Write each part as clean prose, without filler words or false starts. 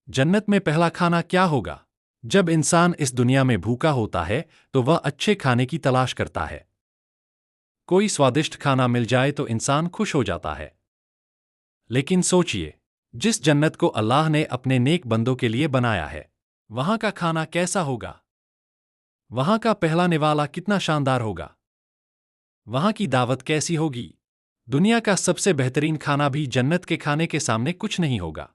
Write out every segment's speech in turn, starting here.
जन्नत में पहला खाना क्या होगा? जब इंसान इस दुनिया में भूखा होता है तो वह अच्छे खाने की तलाश करता है। कोई स्वादिष्ट खाना मिल जाए तो इंसान खुश हो जाता है। लेकिन सोचिए, जिस जन्नत को अल्लाह ने अपने नेक बंदों के लिए बनाया है, वहां का खाना कैसा होगा? वहां का पहला निवाला कितना शानदार होगा? वहां की दावत कैसी होगी? दुनिया का सबसे बेहतरीन खाना भी जन्नत के खाने के सामने कुछ नहीं होगा।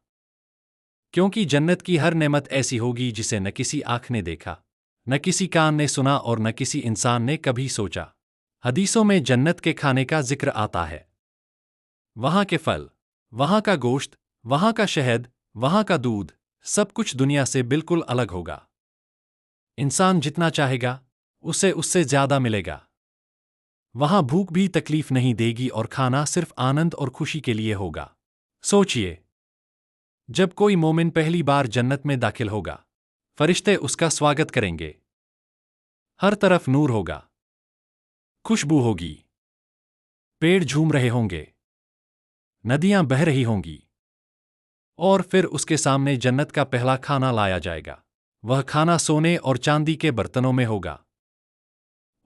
क्योंकि जन्नत की हर नेमत ऐसी होगी जिसे न किसी आंख ने देखा, न किसी कान ने सुना और न किसी इंसान ने कभी सोचा। हदीसों में जन्नत के खाने का जिक्र आता है। वहां के फल, वहां का गोश्त, वहां का शहद, वहां का दूध, सब कुछ दुनिया से बिल्कुल अलग होगा। इंसान जितना चाहेगा, उसे उससे ज्यादा मिलेगा। वहां भूख भी तकलीफ नहीं देगी और खाना सिर्फ आनंद और खुशी के लिए होगा। सोचिए, जब कोई मोमिन पहली बार जन्नत में दाखिल होगा, फरिश्ते उसका स्वागत करेंगे। हर तरफ नूर होगा, खुशबू होगी, पेड़ झूम रहे होंगे, नदियां बह रही होंगी। और फिर उसके सामने जन्नत का पहला खाना लाया जाएगा। वह खाना सोने और चांदी के बर्तनों में होगा।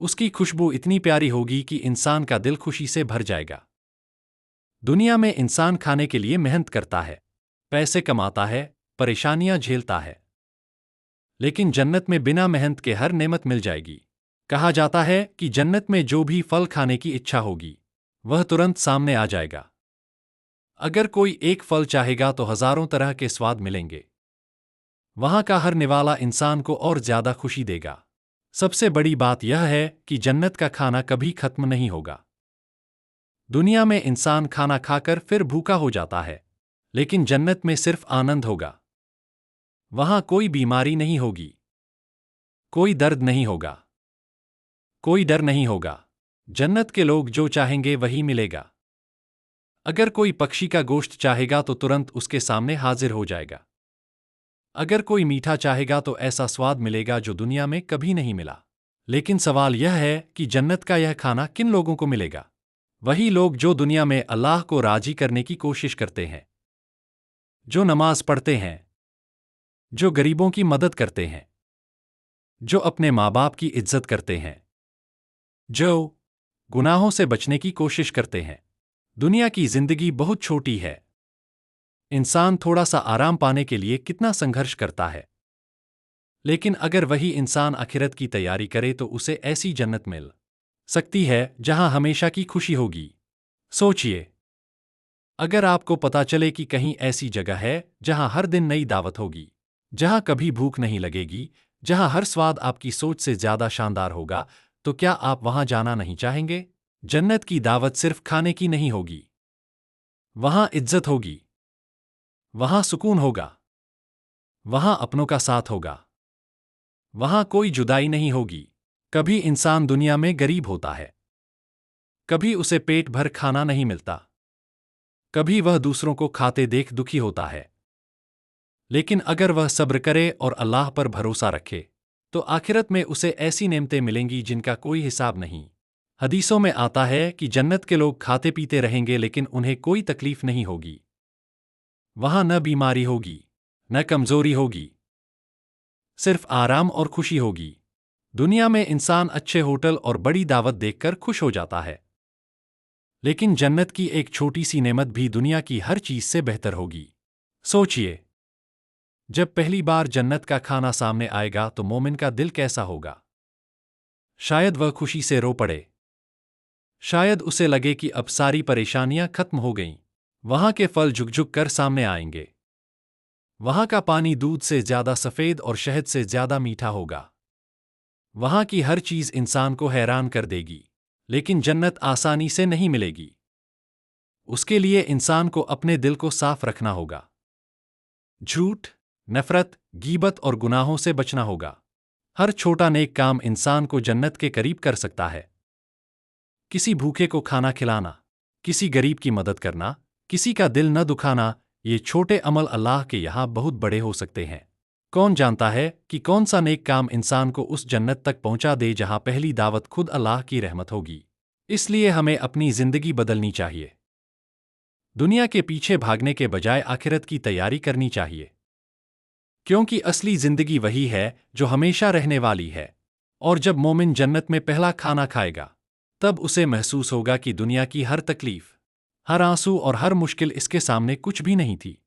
उसकी खुशबू इतनी प्यारी होगी कि इंसान का दिल खुशी से भर जाएगा। दुनिया में इंसान खाने के लिए मेहनत करता है, पैसे कमाता है, परेशानियां झेलता है। लेकिन जन्नत में बिना मेहनत के हर नेमत मिल जाएगी। कहा जाता है कि जन्नत में जो भी फल खाने की इच्छा होगी, वह तुरंत सामने आ जाएगा। अगर कोई एक फल चाहेगा तो हजारों तरह के स्वाद मिलेंगे। वहां का हर निवाला इंसान को और ज्यादा खुशी देगा। सबसे बड़ी बात यह है कि जन्नत का खाना कभी खत्म नहीं होगा। दुनिया में इंसान खाना खाकर फिर भूखा हो जाता है, लेकिन जन्नत में सिर्फ आनंद होगा। वहां कोई बीमारी नहीं होगी, कोई दर्द नहीं होगा, कोई डर नहीं होगा। जन्नत के लोग जो चाहेंगे वही मिलेगा। अगर कोई पक्षी का गोश्त चाहेगा तो तुरंत उसके सामने हाजिर हो जाएगा। अगर कोई मीठा चाहेगा तो ऐसा स्वाद मिलेगा जो दुनिया में कभी नहीं मिला। लेकिन सवाल यह है कि जन्नत का यह खाना किन लोगों को मिलेगा? वही लोग जो दुनिया में अल्लाह को राजी करने की कोशिश करते हैं, जो नमाज पढ़ते हैं, जो गरीबों की मदद करते हैं, जो अपने माँ बाप की इज्जत करते हैं, जो गुनाहों से बचने की कोशिश करते हैं। दुनिया की जिंदगी बहुत छोटी है। इंसान थोड़ा सा आराम पाने के लिए कितना संघर्ष करता है। लेकिन अगर वही इंसान आखिरत की तैयारी करे तो उसे ऐसी जन्नत मिल सकती है जहां हमेशा की खुशी होगी। सोचिए, अगर आपको पता चले कि कहीं ऐसी जगह है जहां हर दिन नई दावत होगी, जहां कभी भूख नहीं लगेगी, जहां हर स्वाद आपकी सोच से ज्यादा शानदार होगा, तो क्या आप वहां जाना नहीं चाहेंगे? जन्नत की दावत सिर्फ खाने की नहीं होगी। वहां इज्जत होगी, वहां सुकून होगा, वहां अपनों का साथ होगा, वहां कोई जुदाई नहीं होगी। कभी इंसान दुनिया में गरीब होता है, कभी उसे पेट भर खाना नहीं मिलता, कभी वह दूसरों को खाते देख दुखी होता है। लेकिन अगर वह सब्र करे और अल्लाह पर भरोसा रखे, तो आखिरत में उसे ऐसी नेमतें मिलेंगी जिनका कोई हिसाब नहीं। हदीसों में आता है कि जन्नत के लोग खाते पीते रहेंगे लेकिन उन्हें कोई तकलीफ नहीं होगी। वहां न बीमारी होगी, न कमजोरी होगी, सिर्फ आराम और खुशी होगी। दुनिया में इंसान अच्छे होटल और बड़ी दावत देखकर खुश हो जाता है, लेकिन जन्नत की एक छोटी सी नेमत भी दुनिया की हर चीज से बेहतर होगी। सोचिए, जब पहली बार जन्नत का खाना सामने आएगा तो मोमिन का दिल कैसा होगा? शायद वह खुशी से रो पड़े। शायद उसे लगे कि अब सारी परेशानियां खत्म हो गईं। वहां के फल झुक-झुक कर सामने आएंगे। वहां का पानी दूध से ज्यादा सफेद और शहद से ज्यादा मीठा होगा। वहां की हर चीज इंसान को हैरान कर देगी। लेकिन जन्नत आसानी से नहीं मिलेगी। उसके लिए इंसान को अपने दिल को साफ रखना होगा। झूठ, नफरत, गीबत और गुनाहों से बचना होगा। हर छोटा नेक काम इंसान को जन्नत के करीब कर सकता है। किसी भूखे को खाना खिलाना, किसी गरीब की मदद करना, किसी का दिल न दुखाना, ये छोटे अमल अल्लाह के यहाँ बहुत बड़े हो सकते हैं। कौन जानता है कि कौन सा नेक काम इंसान को उस जन्नत तक पहुंचा दे जहां पहली दावत खुद अल्लाह की रहमत होगी। इसलिए हमें अपनी जिंदगी बदलनी चाहिए। दुनिया के पीछे भागने के बजाय आखिरत की तैयारी करनी चाहिए। क्योंकि असली जिंदगी वही है जो हमेशा रहने वाली है। और जब मोमिन जन्नत में पहला खाना खाएगा, तब उसे महसूस होगा कि दुनिया की हर तकलीफ, हर आंसू और हर मुश्किल इसके सामने कुछ भी नहीं थी।